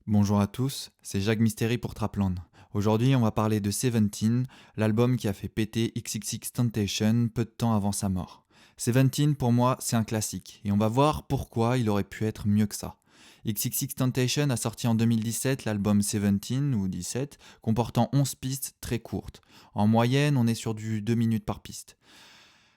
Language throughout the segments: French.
Bonjour à tous, c'est Jacques Mystery pour Trapland. Aujourd'hui, on va parler de Seventeen, l'album qui a fait péter XXXTentacion peu de temps avant sa mort. Seventeen, pour moi, c'est un classique, et on va voir pourquoi il aurait pu être mieux que ça. XXXTentacion a sorti en 2017 l'album Seventeen, ou 17, comportant 11 pistes très courtes. En moyenne, on est sur du 2 minutes par piste.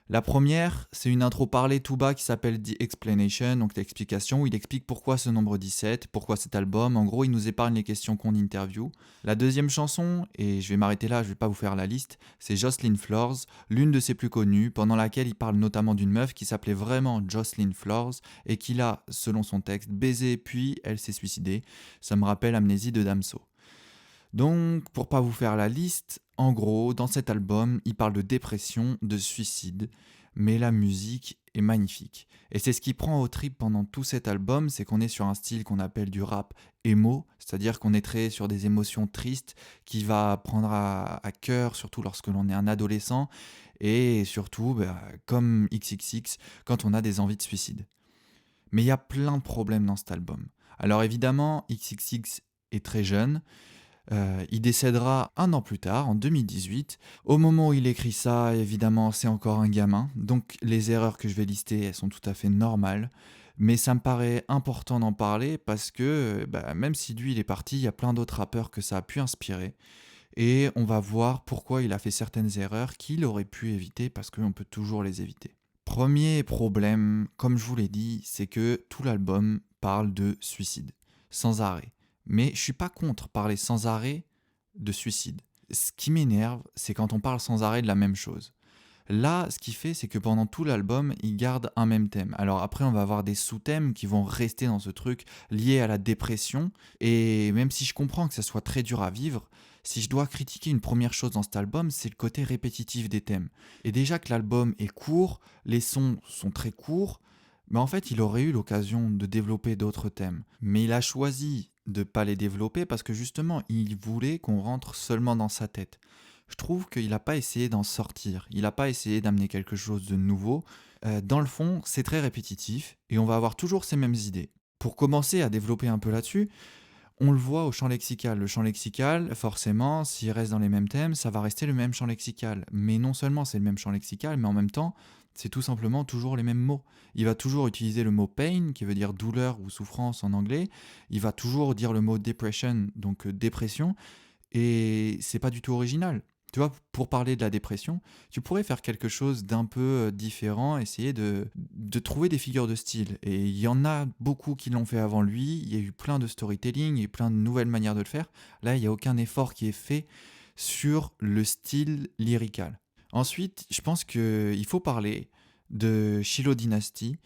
La première, c'est une intro parlée tout bas qui s'appelle The Explanation, donc l'explication, où il explique pourquoi ce nombre 17, pourquoi cet album. En gros, il nous épargne les questions qu'on interview. La deuxième chanson, et je vais m'arrêter là, je vais pas vous faire la liste, c'est Jocelyn Flores, l'une de ses plus connues, pendant laquelle il parle notamment d'une meuf qui s'appelait vraiment Jocelyn Flores et qu'il a, selon son texte, baisé puis elle s'est suicidée. Ça me rappelle Amnésie de Damso. Donc, pour pas vous faire la liste, en gros, dans cet album, il parle de dépression, de suicide, mais la musique est magnifique. Et c'est ce qui prend au trip pendant tout cet album, c'est qu'on est sur un style qu'on appelle du rap emo, c'est-à-dire qu'on est très sur des émotions tristes qui va prendre à cœur, surtout lorsque l'on est un adolescent, et surtout, comme XXX, quand on a des envies de suicide. Mais il y a plein de problèmes dans cet album. Alors évidemment, XXX est très jeune, il décédera un an plus tard, en 2018. Au moment où il écrit ça, évidemment, c'est encore un gamin, donc les erreurs que je vais lister, elles sont tout à fait normales. Mais ça me paraît important d'en parler parce que même si lui il est parti, il y a plein d'autres rappeurs que ça a pu inspirer. Et on va voir pourquoi il a fait certaines erreurs qu'il aurait pu éviter parce qu'on peut toujours les éviter. Premier problème, comme je vous l'ai dit, c'est que tout l'album parle de suicide, sans arrêt. Mais je suis pas contre parler sans arrêt de suicide. Ce qui m'énerve, c'est quand on parle sans arrêt de la même chose. Là, ce qu'il fait, c'est que pendant tout l'album, il garde un même thème. Alors après, on va avoir des sous-thèmes qui vont rester dans ce truc lié à la dépression. Et même si je comprends que ça soit très dur à vivre, si je dois critiquer une première chose dans cet album, c'est le côté répétitif des thèmes. Et déjà que l'album est court, les sons sont très courts, mais en fait, il aurait eu l'occasion de développer d'autres thèmes. Mais il a choisi de ne pas les développer parce que justement, il voulait qu'on rentre seulement dans sa tête. Je trouve qu'il n'a pas essayé d'en sortir, il n'a pas essayé d'amener quelque chose de nouveau. Dans le fond, c'est très répétitif et on va avoir toujours ces mêmes idées. Pour commencer à développer un peu là-dessus, on le voit au champ lexical. Le champ lexical, forcément, s'il reste dans les mêmes thèmes, ça va rester le même champ lexical. Mais non seulement c'est le même champ lexical, mais en même temps, c'est tout simplement toujours les mêmes mots. Il va toujours utiliser le mot pain, qui veut dire douleur ou souffrance en anglais. Il va toujours dire le mot depression, donc dépression. Et c'est pas du tout original. Tu vois, pour parler de la dépression, tu pourrais faire quelque chose d'un peu différent, essayer de trouver des figures de style. Et il y en a beaucoup qui l'ont fait avant lui, il y a eu plein de storytelling, il y a eu plein de nouvelles manières de le faire. Là, il n'y a aucun effort qui est fait sur le style lyrical. Ensuite, je pense qu'il faut parler de Shiloh Dynasty.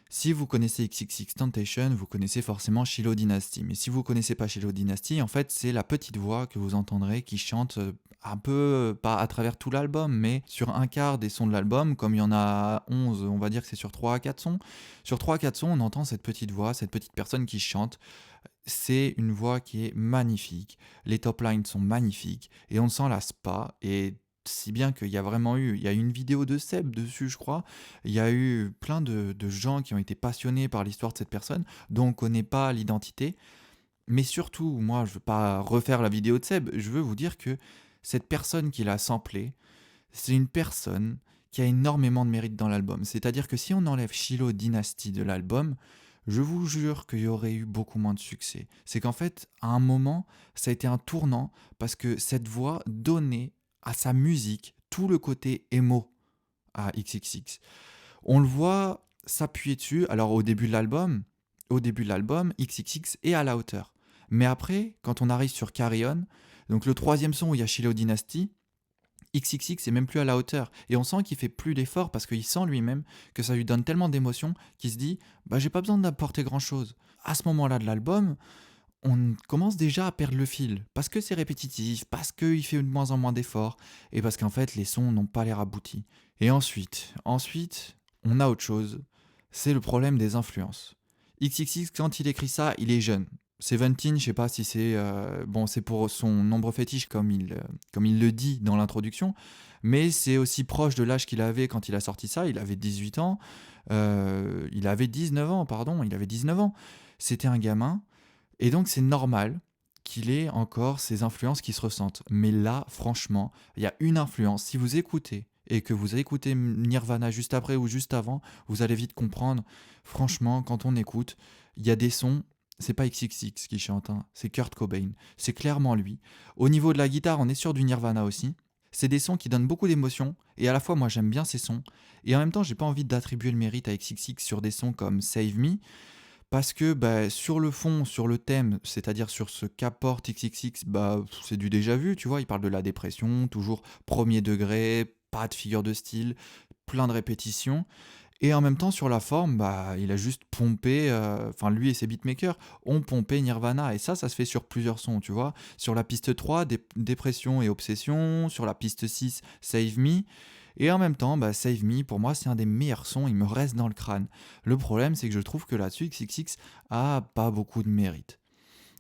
Si vous connaissez XXXTentacion, vous connaissez forcément Shiloh Dynasty. Mais si vous ne connaissez pas Shiloh Dynasty, en fait, c'est la petite voix que vous entendrez qui chante un peu, pas à travers tout l'album, mais sur un quart des sons de l'album, comme il y en a 11, on va dire que c'est sur 3 à 4 sons. Sur 3 à 4 sons, on entend cette petite voix, cette petite personne qui chante. C'est une voix qui est magnifique. Les top lines sont magnifiques et on ne s'en lasse pas. Et si bien qu'il y a vraiment eu, il y a eu une vidéo de Seb dessus, je crois. Il y a eu plein de gens qui ont été passionnés par l'histoire de cette personne, dont on ne connaît pas l'identité. Mais surtout, moi, je ne veux pas refaire la vidéo de Seb. Je veux vous dire que cette personne qui l'a samplé, c'est une personne qui a énormément de mérite dans l'album. C'est-à-dire que si on enlève Shiloh Dynasty de l'album, je vous jure qu'il y aurait eu beaucoup moins de succès. C'est qu'en fait, à un moment, ça a été un tournant parce que cette voix donnait à sa musique tout le côté émo à XXX. On le voit s'appuyer dessus. Alors au début de l'album, XXX est à la hauteur. Mais après, quand on arrive sur Carry On, donc le troisième son où il y a Shiloh Dynasty, XXX est même plus à la hauteur. Et on sent qu'il fait plus d'efforts parce qu'il sent lui-même que ça lui donne tellement d'émotions qu'il se dit j'ai pas besoin d'apporter grand chose. À ce moment-là de l'album, on commence déjà à perdre le fil parce que c'est répétitif, parce qu'il fait de moins en moins d'efforts et parce qu'en fait les sons n'ont pas l'air aboutis. Et ensuite, on a autre chose. C'est le problème des influences. XXX, quand il écrit ça, il est jeune. Seventeen, je sais pas si c'est c'est pour son nombre fétiche comme il le dit dans l'introduction, mais c'est aussi proche de l'âge qu'il avait quand il a sorti ça. Il avait 18 ans, il avait 19 ans, pardon, il avait 19 ans. C'était un gamin. Et donc c'est normal qu'il ait encore ces influences qui se ressentent. Mais là, franchement, il y a une influence. Si vous écoutez et que vous écoutez Nirvana juste après ou juste avant, vous allez vite comprendre. Franchement, quand on écoute, il y a des sons. C'est pas XXX qui chante, hein, c'est Kurt Cobain. C'est clairement lui. Au niveau de la guitare, on est sur du Nirvana aussi. C'est des sons qui donnent beaucoup d'émotions et à la fois moi j'aime bien ces sons et en même temps j'ai pas envie d'attribuer le mérite à XXX sur des sons comme Save Me parce que bah, sur le fond, sur le thème, c'est-à-dire sur ce qu'apporte XXX, bah, c'est du déjà vu, tu vois, il parle de la dépression, toujours premier degré, pas de figure de style, plein de répétitions. Et en même temps, sur la forme, bah, il a juste pompé, enfin lui et ses beatmakers ont pompé Nirvana. Et ça se fait sur plusieurs sons, tu vois. Sur la piste 3, Dépression et Obsession. Sur la piste 6, Save Me. Et en même temps, bah, Save Me, pour moi, c'est un des meilleurs sons, il me reste dans le crâne. Le problème, c'est que je trouve que là-dessus, XXX a pas beaucoup de mérite.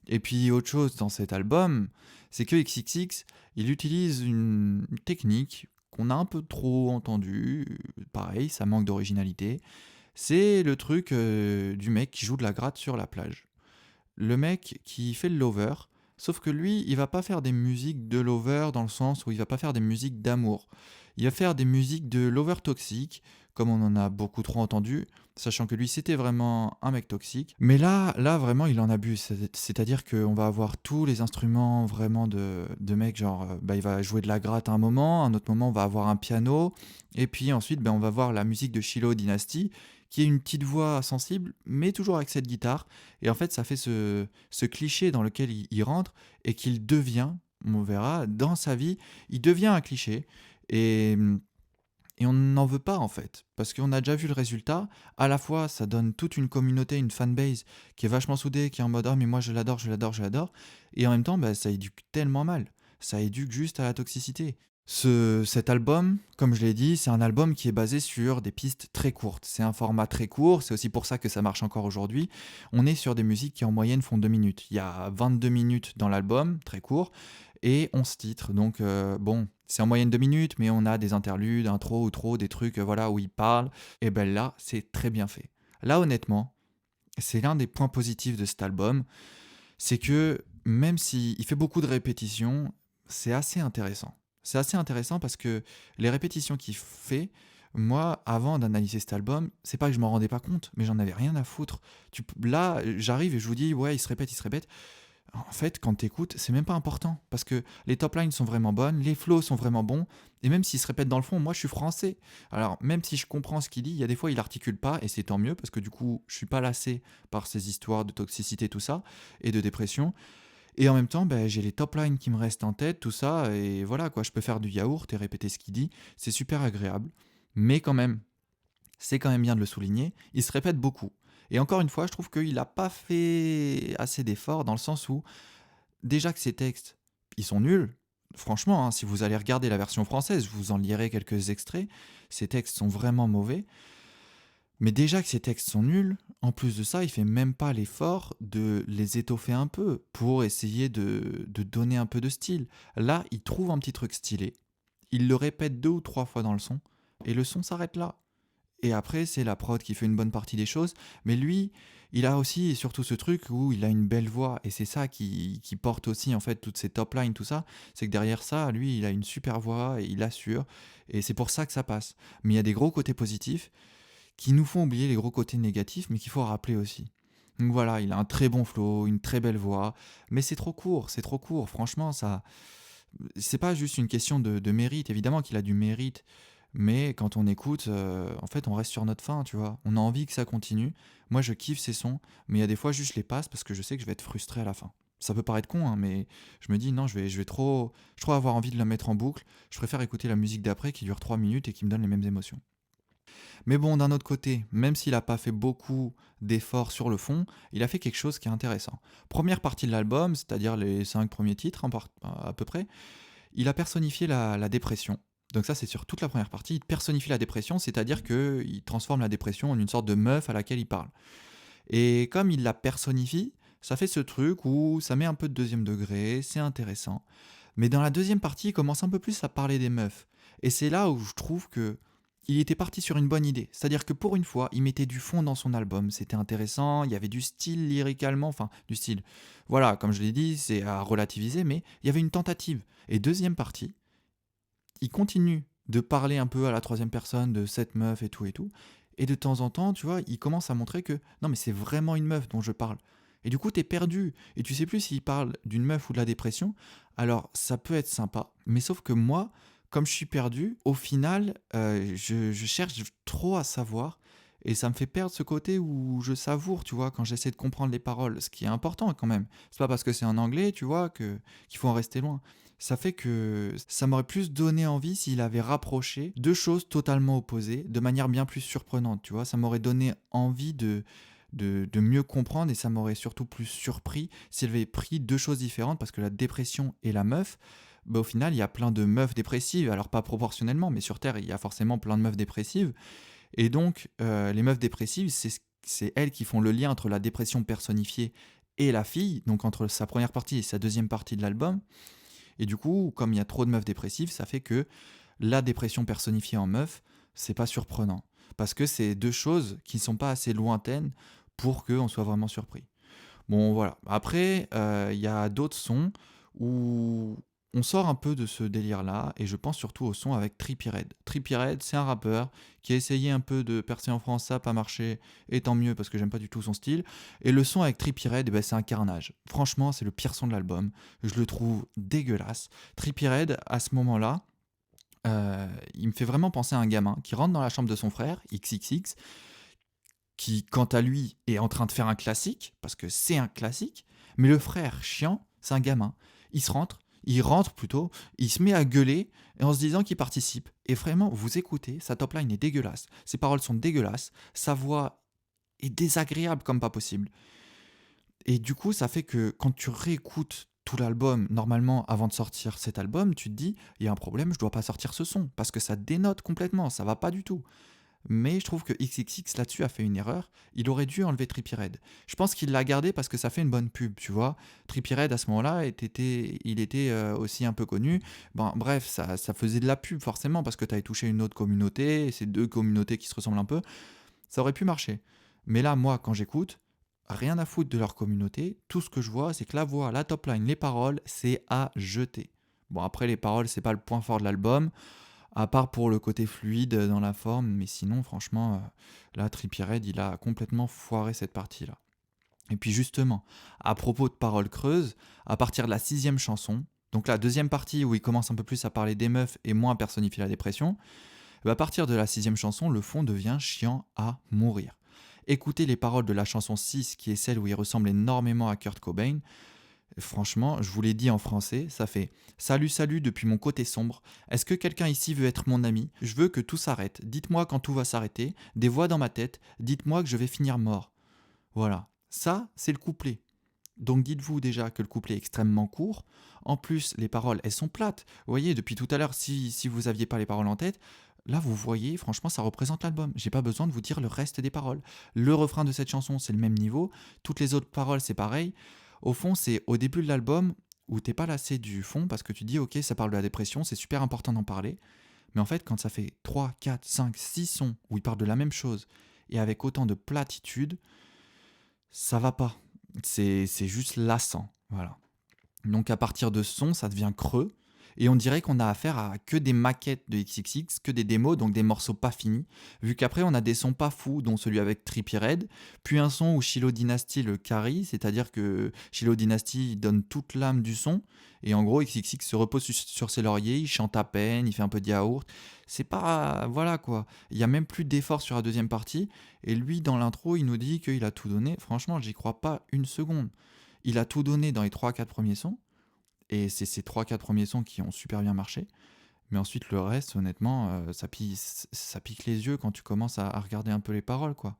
Et puis, autre chose dans cet album, c'est que XXX, il utilise une technique qu'on a un peu trop entendue. Pareil, ça manque d'originalité. C'est le truc du mec qui joue de la gratte sur la plage. Le mec qui fait le lover, sauf que lui, il va pas faire des musiques de lover dans le sens où il va pas faire des musiques d'amour. Il va faire des musiques de lover toxique, comme on en a beaucoup trop entendu, sachant que lui c'était vraiment un mec toxique. Mais là vraiment il en abuse, c'est-à-dire qu'on va avoir tous les instruments vraiment de mec, genre bah, il va jouer de la gratte à un autre moment on va avoir un piano, et puis ensuite bah, on va voir la musique de Shiloh Dynasty, qui est une petite voix sensible, mais toujours avec cette guitare. Et en fait, ça fait ce cliché dans lequel il rentre et qu'il devient, on verra, dans sa vie, il devient un cliché. Et, et on n'en veut pas en fait, parce qu'on a déjà vu le résultat. À la fois, ça donne toute une communauté, une fanbase qui est vachement soudée, qui est en mode ah mais moi je l'adore, je l'adore, je l'adore. Et en même temps, bah, ça éduque tellement mal. Ça éduque juste à la toxicité. Cet album, comme je l'ai dit, c'est un album qui est basé sur des pistes très courtes. C'est un format très court, c'est aussi pour ça que ça marche encore aujourd'hui. On est sur des musiques qui en moyenne font 2 minutes. Il y a 22 minutes dans l'album, très court, et 11 titres. Donc bon, c'est en moyenne 2 minutes, mais on a des interludes, intro, outro, des trucs voilà, où il parle. Et ben là, c'est très bien fait. Là, honnêtement, c'est l'un des points positifs de cet album, c'est que même s'il fait beaucoup de répétitions, c'est assez intéressant. C'est assez intéressant parce que les répétitions qu'il fait, moi, avant d'analyser cet album, c'est pas que je m'en rendais pas compte, mais j'en avais rien à foutre. Là, j'arrive et je vous dis, ouais, il se répète, il se répète. En fait, quand t'écoutes, c'est même pas important parce que les top lines sont vraiment bonnes, les flows sont vraiment bons, et même s'il se répète dans le fond, moi je suis français. Alors, même si je comprends ce qu'il dit, il y a des fois il articule pas, et c'est tant mieux parce que du coup, je suis pas lassé par ces histoires de toxicité, tout ça, et de dépression. Et en même temps, ben, j'ai les top lines qui me restent en tête, tout ça, et voilà quoi, je peux faire du yaourt et répéter ce qu'il dit, c'est super agréable. Mais quand même, c'est quand même bien de le souligner, il se répète beaucoup. Et encore une fois, je trouve qu'il n'a pas fait assez d'efforts dans le sens où déjà que ces textes, ils sont nuls. Franchement, hein, si vous allez regarder la version française, vous en lirez quelques extraits. Ces textes sont vraiment mauvais. Mais déjà que ces textes sont nuls, en plus de ça, il fait même pas l'effort de les étoffer un peu pour essayer de donner un peu de style. Là, il trouve un petit truc stylé, il le répète 2 ou 3 fois dans le son, et le son s'arrête là. Et après, c'est la prod qui fait une bonne partie des choses. Mais lui, il a aussi et surtout ce truc où il a une belle voix. Et c'est ça qui porte aussi, en fait, toutes ces top lines, tout ça. C'est que derrière ça, lui, il a une super voix et il assure. Et c'est pour ça que ça passe. Mais il y a des gros côtés positifs qui nous font oublier les gros côtés négatifs, mais qu'il faut rappeler aussi. Donc voilà, il a un très bon flow, une très belle voix. Mais c'est trop court, c'est trop court. Franchement, ça. C'est pas juste une question de mérite. Évidemment qu'il a du mérite, mais quand on écoute, en fait, on reste sur notre faim, tu vois. On a envie que ça continue. Moi, je kiffe ces sons, mais il y a des fois, juste je les passe parce que je sais que je vais être frustré à la fin. Ça peut paraître con, hein, mais je me dis non, je vais trop avoir envie de la mettre en boucle. Je préfère écouter la musique d'après qui dure 3 minutes et qui me donne les mêmes émotions. Mais bon, d'un autre côté, même s'il n'a pas fait beaucoup d'efforts sur le fond, il a fait quelque chose qui est intéressant. Première partie de l'album, c'est-à-dire les 5 premiers titres à peu près, il a personnifié la dépression. Donc ça, c'est sur toute la première partie. Il personnifie la dépression, c'est-à-dire qu'il transforme la dépression en une sorte de meuf à laquelle il parle. Et comme il la personnifie, ça fait ce truc où ça met un peu de deuxième degré, c'est intéressant. Mais dans la deuxième partie, il commence un peu plus à parler des meufs. Et c'est là où je trouve que il était parti sur une bonne idée. C'est-à-dire que pour une fois, il mettait du fond dans son album. C'était intéressant, il y avait du style lyricalement, enfin du style. Voilà, comme je l'ai dit, c'est à relativiser, mais il y avait une tentative. Et deuxième partie, il continue de parler un peu à la troisième personne de cette meuf et tout et tout. Et de temps en temps, tu vois, il commence à montrer que non, mais c'est vraiment une meuf dont je parle. Et du coup, t'es perdu. Et tu sais plus s'il parle d'une meuf ou de la dépression. Alors, ça peut être sympa. Mais sauf que moi, comme je suis perdu, au final, je cherche trop à savoir. Et ça me fait perdre ce côté où je savoure, tu vois, quand j'essaie de comprendre les paroles. Ce qui est important quand même. C'est pas parce que c'est en anglais, tu vois, qu'il faut en rester loin. Ça fait que ça m'aurait plus donné envie s'il avait rapproché deux choses totalement opposées de manière bien plus surprenante, tu vois. Ça m'aurait donné envie de mieux comprendre et ça m'aurait surtout plus surpris s'il avait pris deux choses différentes parce que la dépression et la meuf, bah, au final, il y a plein de meufs dépressives, alors pas proportionnellement, mais sur Terre, il y a forcément plein de meufs dépressives. Et donc, les meufs dépressives, c'est elles qui font le lien entre la dépression personnifiée et la fille, donc entre sa première partie et sa deuxième partie de l'album. Et du coup, comme il y a trop de meufs dépressives, ça fait que la dépression personnifiée en meuf, c'est pas surprenant. Parce que c'est deux choses qui ne sont pas assez lointaines pour qu'on soit vraiment surpris. Bon, voilà. Après, il y a d'autres sons où on sort un peu de ce délire-là, et je pense surtout au son avec Trippie Redd. Trippie Redd, c'est un rappeur qui a essayé un peu de percer en France, ça n'a pas marché, et tant mieux parce que j'aime pas du tout son style. Et le son avec Trippie Redd, eh ben, c'est un carnage. Franchement, c'est le pire son de l'album. Je le trouve dégueulasse. Trippie Redd, à ce moment-là, il me fait vraiment penser à un gamin qui rentre dans la chambre de son frère, XXX, qui, quant à lui, est en train de faire un classique, parce que c'est un classique, mais le frère chiant, c'est un gamin. Il rentre plutôt, il se met à gueuler et en se disant qu'il participe. Et vraiment, vous écoutez, sa top line est dégueulasse, ses paroles sont dégueulasses, sa voix est désagréable comme pas possible. Et du coup, ça fait que quand tu réécoutes tout l'album, normalement, avant de sortir cet album, tu te dis, il y a un problème, je dois pas sortir ce son, parce que ça dénote complètement, ça va pas du tout. Mais je trouve que XXX là-dessus a fait une erreur. Il aurait dû enlever Trippie Redd. Je pense qu'il l'a gardé parce que ça fait une bonne pub, tu vois. Trippie Redd à ce moment-là, il était aussi un peu connu. Bon, bref, ça faisait de la pub forcément parce que tu avais touché une autre communauté, et ces deux communautés qui se ressemblent un peu. Ça aurait pu marcher. Mais là, moi, quand j'écoute, rien à foutre de leur communauté. Tout ce que je vois, c'est que la voix, la top line, les paroles, c'est à jeter. Bon, après, les paroles, c'est pas le point fort de l'album à part pour le côté fluide dans la forme, mais sinon, franchement, là, Trippie Redd, il a complètement foiré cette partie-là. Et puis justement, à propos de paroles creuses, à partir de la sixième chanson, donc la deuxième partie où il commence un peu plus à parler des meufs et moins à personnifier la dépression, à partir de la sixième chanson, le fond devient chiant à mourir. Écoutez les paroles de la chanson 6, qui est celle où il ressemble énormément à Kurt Cobain. Franchement, je vous l'ai dit en français, ça fait salut, salut depuis mon côté sombre. Est-ce que quelqu'un ici veut être mon ami? Je veux que tout s'arrête. Dites-moi quand tout va s'arrêter. Des voix dans ma tête. Dites-moi que je vais finir mort. Voilà. Ça, c'est le couplet. Donc dites-vous déjà que le couplet est extrêmement court. En plus, les paroles, elles sont plates. Vous voyez, depuis tout à l'heure, si vous aviez pas les paroles en tête, là vous voyez, franchement, ça représente l'album. J'ai pas besoin de vous dire le reste des paroles. Le refrain de cette chanson, c'est le même niveau. Toutes les autres paroles, c'est pareil. Au fond, c'est au début de l'album où t'es pas lassé du fond parce que tu dis, ok, ça parle de la dépression, c'est super important d'en parler. Mais en fait, quand ça fait 3, 4, 5, 6 sons où il parle de la même chose et avec autant de platitude, ça va pas. C'est juste lassant. Voilà. Donc à partir de ce son, ça devient creux. Et on dirait qu'on a affaire à que des maquettes de XXX, que des démos, donc des morceaux pas finis. Vu qu'après on a des sons pas fous, dont celui avec Trippie Redd, puis un son où Shiloh Dynasty le carry, c'est-à-dire que Shiloh Dynasty donne toute l'âme du son. Et en gros, XXX se repose sur ses lauriers, il chante à peine, il fait un peu de yaourt. C'est pas. Voilà quoi. Il y a même plus d'effort sur la deuxième partie. Et lui, dans l'intro, il nous dit qu'il a tout donné. Franchement, j'y crois pas une seconde. Il a tout donné dans les trois quatre premiers sons. Et c'est ces trois quatre premiers sons qui ont super bien marché. Mais ensuite, le reste, honnêtement, ça pique les yeux quand tu commences à regarder un peu les paroles, quoi.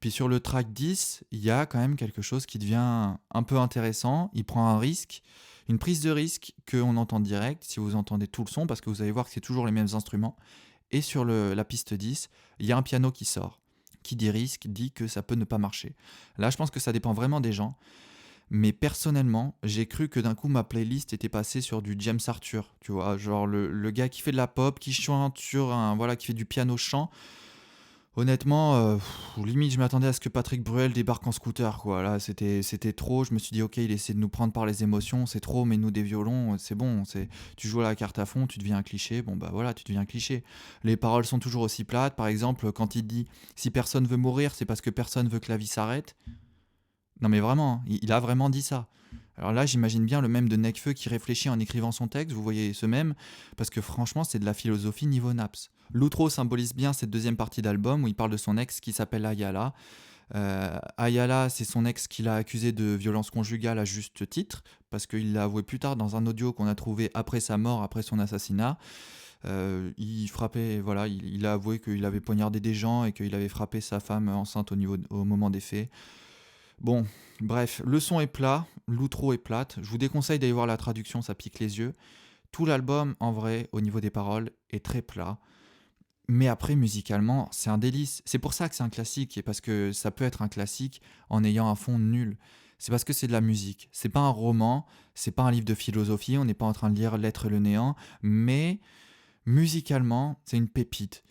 Puis sur le track 10, il y a quand même quelque chose qui devient un peu intéressant. Il prend un risque, une prise de risque qu'on entend direct si vous entendez tout le son, parce que vous allez voir que c'est toujours les mêmes instruments. Et sur la piste 10, il y a un piano qui sort. Qui dit risque dit que ça peut ne pas marcher. Là, je pense que ça dépend vraiment des gens. Mais personnellement, j'ai cru que d'un coup ma playlist était passée sur du James Arthur, tu vois? Genre le gars qui fait de la pop, qui chante sur un voilà, qui fait du piano chant. Honnêtement, limite je m'attendais à ce que Patrick Bruel débarque en scooter quoi. Là, c'était trop. Je me suis dit: «OK, il essaie de nous prendre par les émotions, c'est trop, mets-nous des violons, c'est bon, c'est tu joues à la carte à fond, tu deviens un cliché». Bon, bah, voilà, tu deviens un cliché. Les paroles sont toujours aussi plates. Par exemple, quand il dit: «Si personne veut mourir, c'est parce que personne veut que la vie s'arrête». Non mais vraiment, hein, il a vraiment dit ça. Alors là, j'imagine bien le mème de Nekfeu qui réfléchit en écrivant son texte, vous voyez ce mème? Parce que franchement, c'est de la philosophie niveau Naps. L'outro symbolise bien cette deuxième partie d'album où il parle de son ex qui s'appelle Ayala. Ayala, c'est son ex qui l'a accusé de violence conjugale à juste titre, parce qu'il l'a avoué plus tard dans un audio qu'on a trouvé après sa mort, après son assassinat. Il frappait, voilà, il a avoué qu'il avait poignardé des gens et qu'il avait frappé sa femme enceinte au moment des faits. Bon, bref, le son est plat, l'outro est plate. Je vous déconseille d'aller voir la traduction, ça pique les yeux. Tout l'album, en vrai, au niveau des paroles, est très plat. Mais après, musicalement, c'est un délice. C'est pour ça que c'est un classique, et parce que ça peut être un classique en ayant un fond nul. C'est parce que c'est de la musique. C'est pas un roman, c'est pas un livre de philosophie, on n'est pas en train de lire L'être et le néant, mais musicalement, c'est une pépite.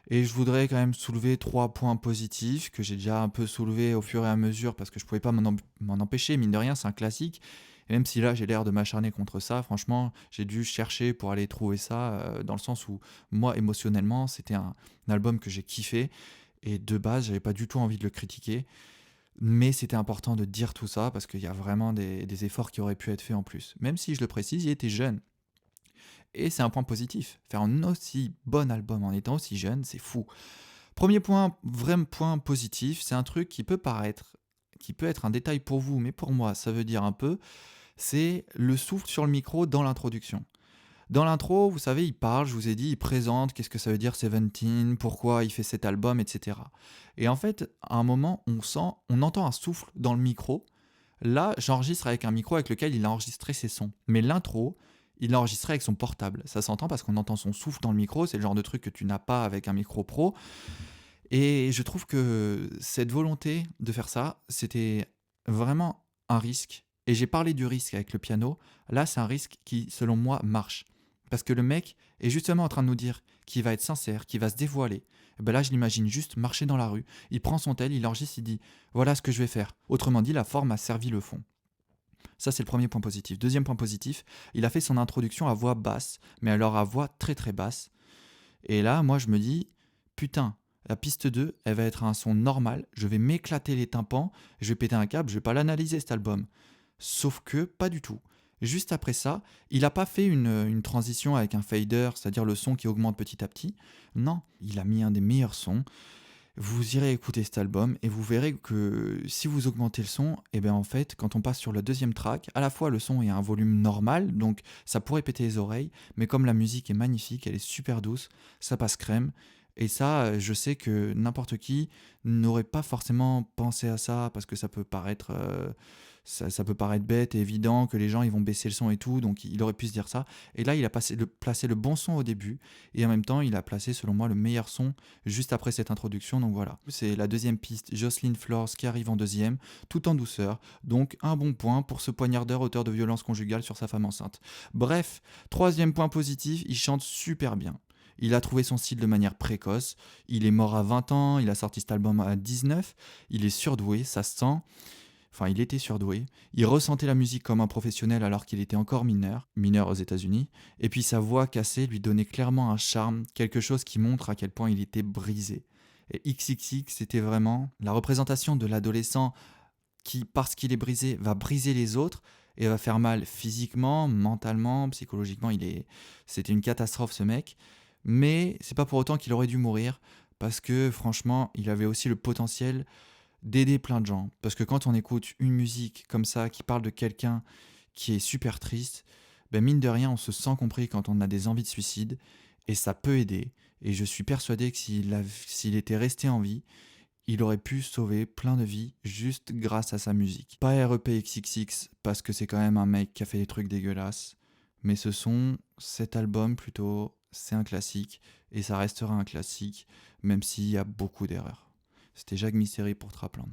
Et je voudrais quand même soulever 3 points positifs que j'ai déjà un peu soulevés au fur et à mesure parce que je pouvais pas m'en empêcher. Mine de rien, c'est un classique. Et même si là, j'ai l'air de m'acharner contre ça, franchement, j'ai dû chercher pour aller trouver ça, dans le sens où moi, émotionnellement, c'était un album que j'ai kiffé. Et de base, j'avais pas du tout envie de le critiquer. Mais c'était important de dire tout ça parce qu'il y a vraiment des efforts qui auraient pu être faits en plus. Même si, je le précise, il était jeune. Et c'est un point positif. Faire un aussi bon album en étant aussi jeune, c'est fou. Premier point, vrai point positif, c'est un truc qui peut être un détail pour vous, mais pour moi, ça veut dire un peu, c'est le souffle sur le micro dans l'introduction. Dans l'intro, vous savez, il parle, je vous ai dit, il présente qu'est-ce que ça veut dire Seventeen, pourquoi il fait cet album, etc. Et en fait, à un moment, on entend un souffle dans le micro. Là, j'enregistre avec un micro avec lequel il a enregistré ses sons. Mais l'intro, il l'a enregistré avec son portable. Ça s'entend parce qu'on entend son souffle dans le micro. C'est le genre de truc que tu n'as pas avec un micro pro. Et je trouve que cette volonté de faire ça, c'était vraiment un risque. Et j'ai parlé du risque avec le piano. Là, c'est un risque qui, selon moi, marche. Parce que le mec est justement en train de nous dire qu'il va être sincère, qu'il va se dévoiler. Et ben là, je l'imagine juste marcher dans la rue. Il prend son tel, il enregistre, il dit voilà ce que je vais faire. Autrement dit, la forme a servi le fond. Ça, c'est le premier point positif. Deuxième point positif, il a fait son introduction à voix basse, mais alors à voix très très basse. Et là, moi, je me dis, putain, la piste 2, elle va être un son normal, je vais m'éclater les tympans, je vais péter un câble, je vais pas l'analyser cet album. Sauf que, pas du tout. Juste après ça, il n'a pas fait une transition avec un fader, c'est-à-dire le son qui augmente petit à petit. Non, il a mis un des meilleurs sons. Vous irez écouter cet album et vous verrez que si vous augmentez le son, et bien en fait, quand on passe sur le deuxième track, à la fois le son est à un volume normal, donc ça pourrait péter les oreilles, mais comme la musique est magnifique, elle est super douce, ça passe crème. Et ça, je sais que n'importe qui n'aurait pas forcément pensé à ça parce que ça peut paraître bête et évident que les gens ils vont baisser le son et tout, donc il aurait pu se dire ça. Et là, il a placé le bon son au début et en même temps, il a placé selon moi le meilleur son juste après cette introduction. Donc voilà, c'est la deuxième piste, Jocelyn Flores qui arrive en deuxième, tout en douceur. Donc un bon point pour ce poignardeur auteur de violence conjugale sur sa femme enceinte. Bref, troisième point positif, il chante super bien. Il a trouvé son style de manière précoce. Il est mort à 20 ans, il a sorti cet album à 19. Il est surdoué, ça se sent. Enfin, il était surdoué. Il ressentait la musique comme un professionnel alors qu'il était encore mineur aux États-Unis. Et puis sa voix cassée lui donnait clairement un charme, quelque chose qui montre à quel point il était brisé. Et XXX, c'était vraiment la représentation de l'adolescent qui, parce qu'il est brisé, va briser les autres et va faire mal physiquement, mentalement, psychologiquement. C'était une catastrophe ce mec. Mais c'est pas pour autant qu'il aurait dû mourir, parce que franchement, il avait aussi le potentiel d'aider plein de gens. Parce que quand on écoute une musique comme ça, qui parle de quelqu'un qui est super triste, ben mine de rien, on se sent compris quand on a des envies de suicide, et ça peut aider. Et je suis persuadé que s'il était resté en vie, il aurait pu sauver plein de vies juste grâce à sa musique. Pas REPXXX, parce que c'est quand même un mec qui a fait des trucs dégueulasses, mais cet album plutôt, c'est un classique, et ça restera un classique, même s'il y a beaucoup d'erreurs. C'était Jacques Mystery pour Trapland.